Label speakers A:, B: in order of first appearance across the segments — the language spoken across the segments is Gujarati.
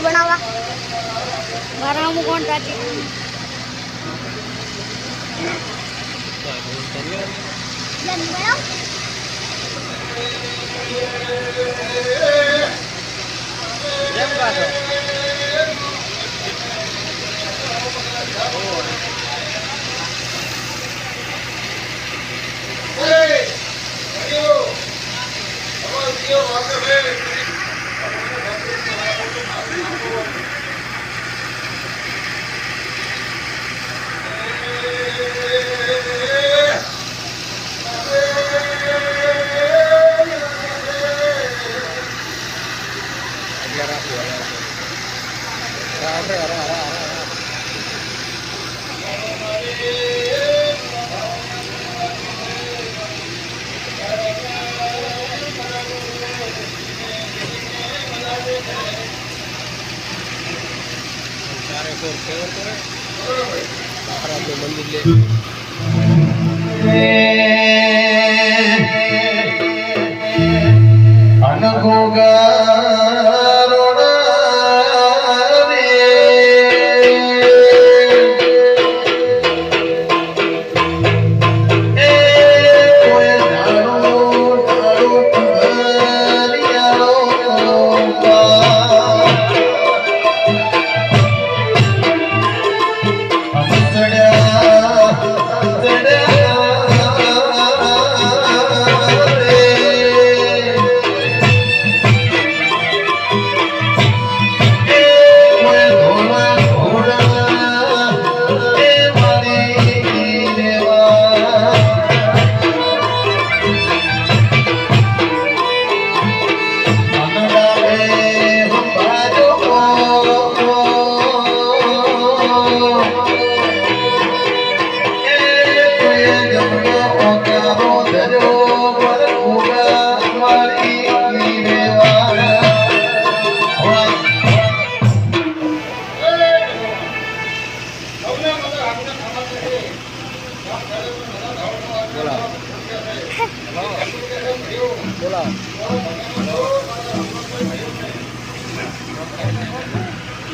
A: બનાવવા મારા હું કોણ રાજી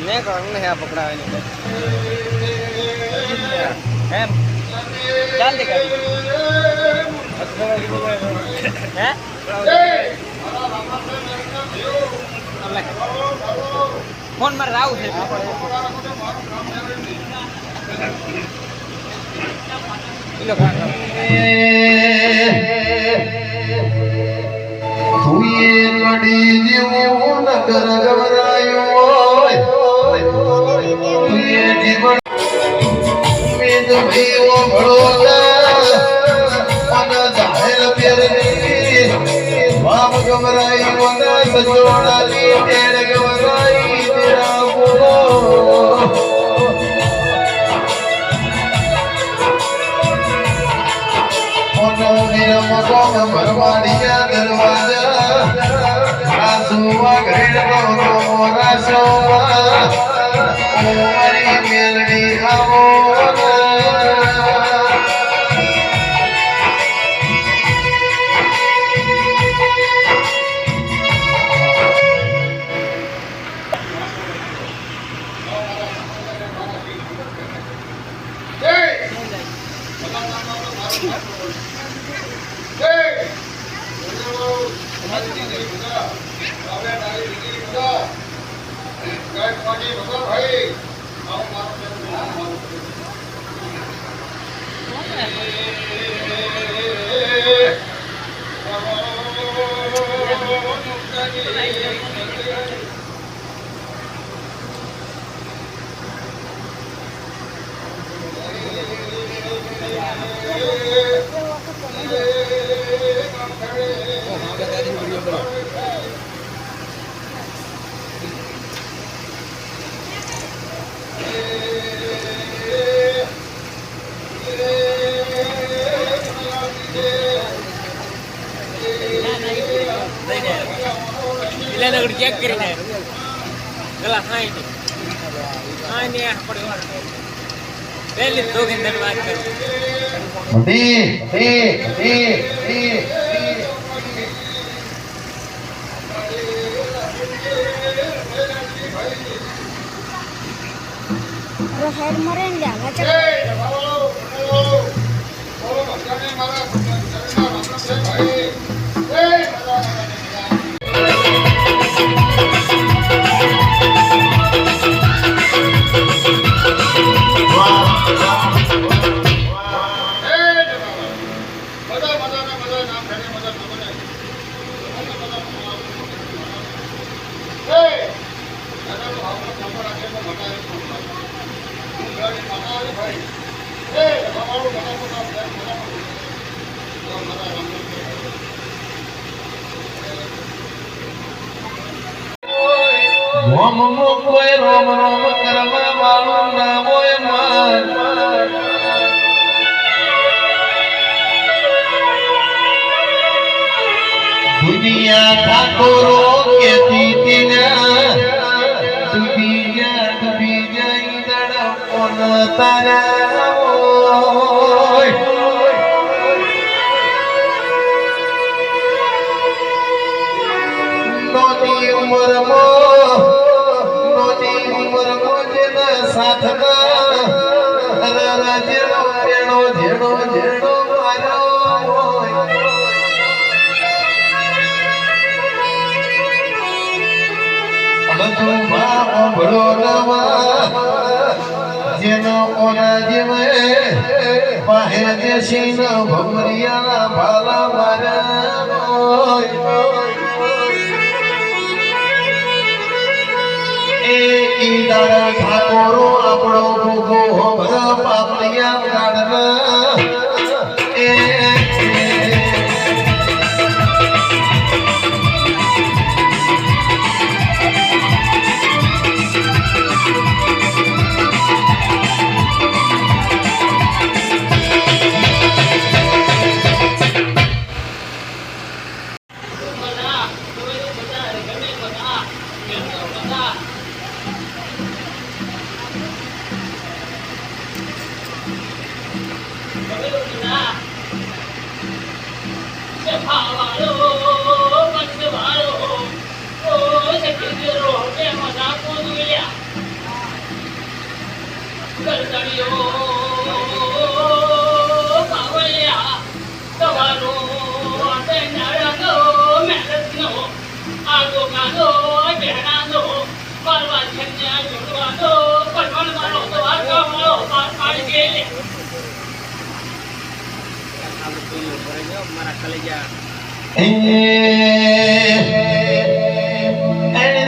B: ને કોણ હે પકડાવે ને એમ ચાલ દે કરી હે ફોન માં રાવ છે કિલો ખાવા
C: તુએ કડી જેવો નગર ગવરાયો તુએ જીવન ઉમેદ ભઈઓ ભળોલા અને જાહેર પેરની વામ ગવરાયો અને સજોડાની ટેડ ગવરાઈ તેરા બોલો ભરવાડિયા દરવાજા આસુવા ઘેડો રાસોવા ઓમરી મેલડી આવો
B: ચેક કરીને ગલા ખાઈ ને પડે પહેલી જોગિંદર વાત કરી
A: હેડ મરે ને વાચક
C: રોમ કોઈ રોમ રોમ કરવા વાળું ના હોય માન દુનિયા ઠાકોરો કેતી તીના ડૂબી જાય દડા કોન તારા નોની ઉંમરમાં સાથમાં જેડો જેડો જેડો જેડો મારો અડધું માં ભળો નવા જેનો ઓના જેવે પાહે દેશી ન ભમરિયા ભાલા મારા દાડા ઠાકોરો આપણો ભૂગો હોભર પાપડિયા ગાડના
B: મારા કલેજા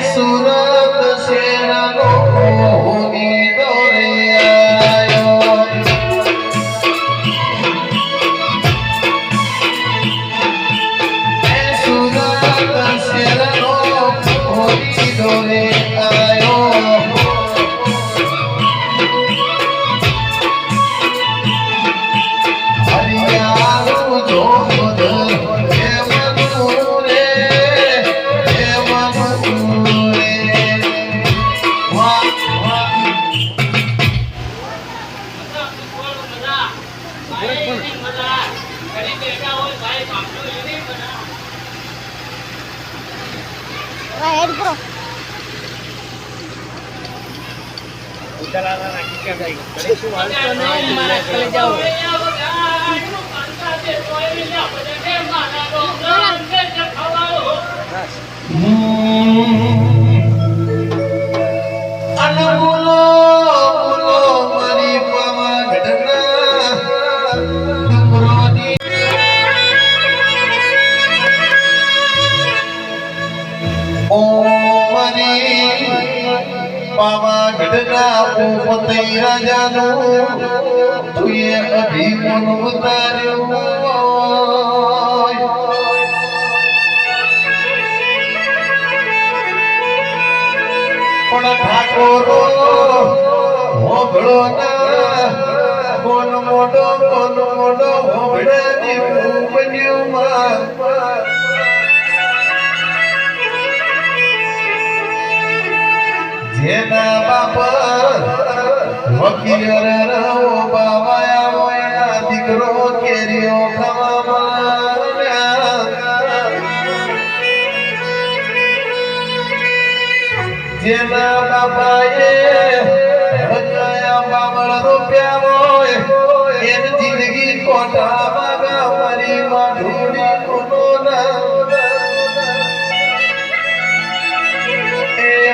C: સુરત શેરનો હોની દોરે આયો સુરત શેરનો હોની દોરે આયો હરિયાળું જોધ
A: હેડ કરો
B: ઉતલાના નાખી કે ભાઈ શું હાલતો નહીં મારા કલેજા
C: અને બોલો બોલો મારી પાવાગઢના ડુંગરોની ઓ મારી પાવાગઢના પોપતઈ રાજાનું તુએ અભિમન ઉતાર્યો પણ ઠાકોરો હોબળો ના કોન મોડો હોબળે દીવું બન્યું માં જેના બાપ વકીલ રહો બાવાયા હોય દીકરો કેરીઓ ખાવા જેના બાપાએ હજાયા બામણ રૂપિયા હોય એની જિંદગી કોઠા માગા મારી માં ઢૂંઢી કોના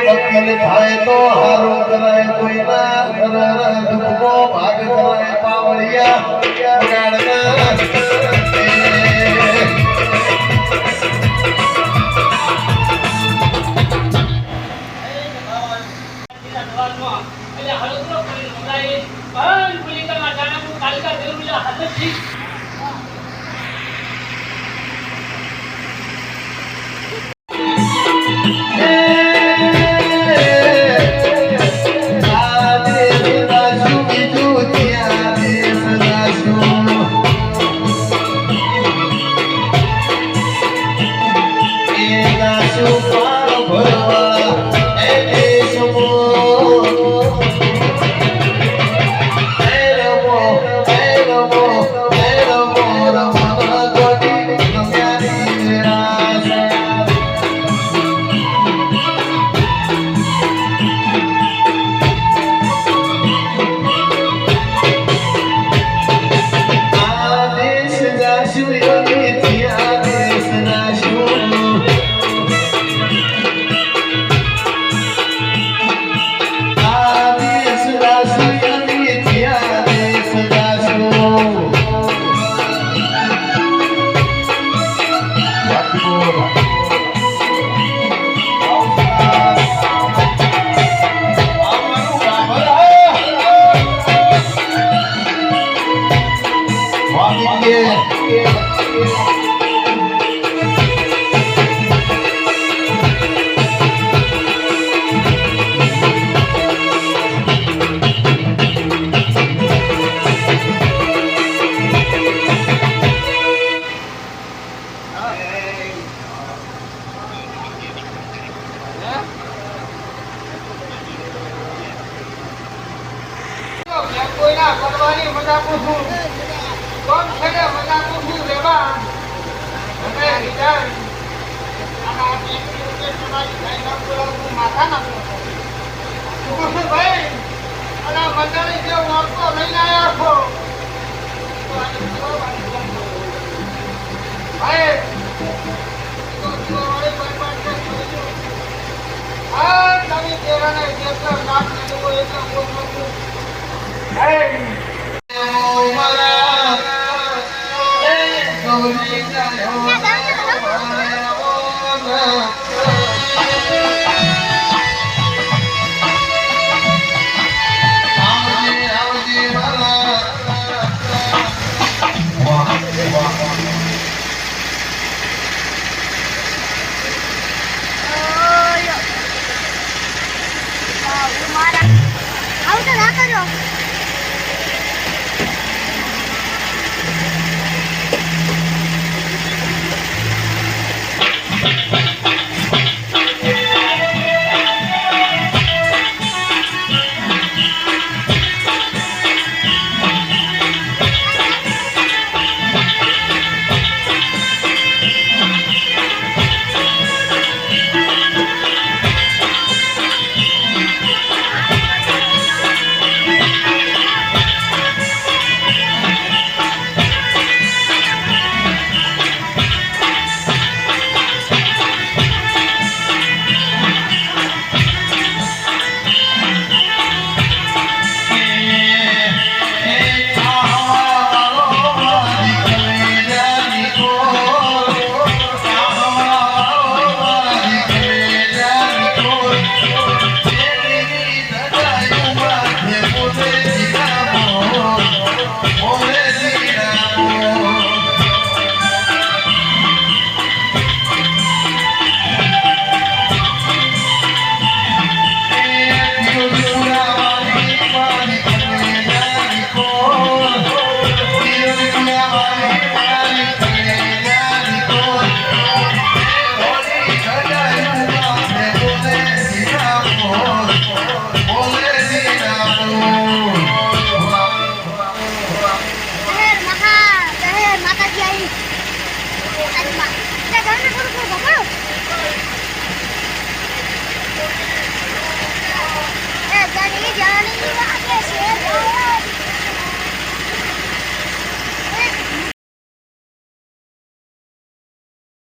C: વકીલ થાય તો હારું કરાય કોઈના દુઃખનો ભાગ કરાય પાવળિયા ગાડના
B: કોઈના કરવાની મજા પૂછું કોણ છે મજા પૂછું લેવા અને વિચાર આના તમારી ભાઈ ના બોલાવું માથા નાખો ભાઈ અને મંડળી જે વાર્તો લઈને આવ્યા છો ભાઈ આ તમે તેરાને જેટલા નાક લેવો એટલા બોલ Hey!
A: આવું તો ના કરો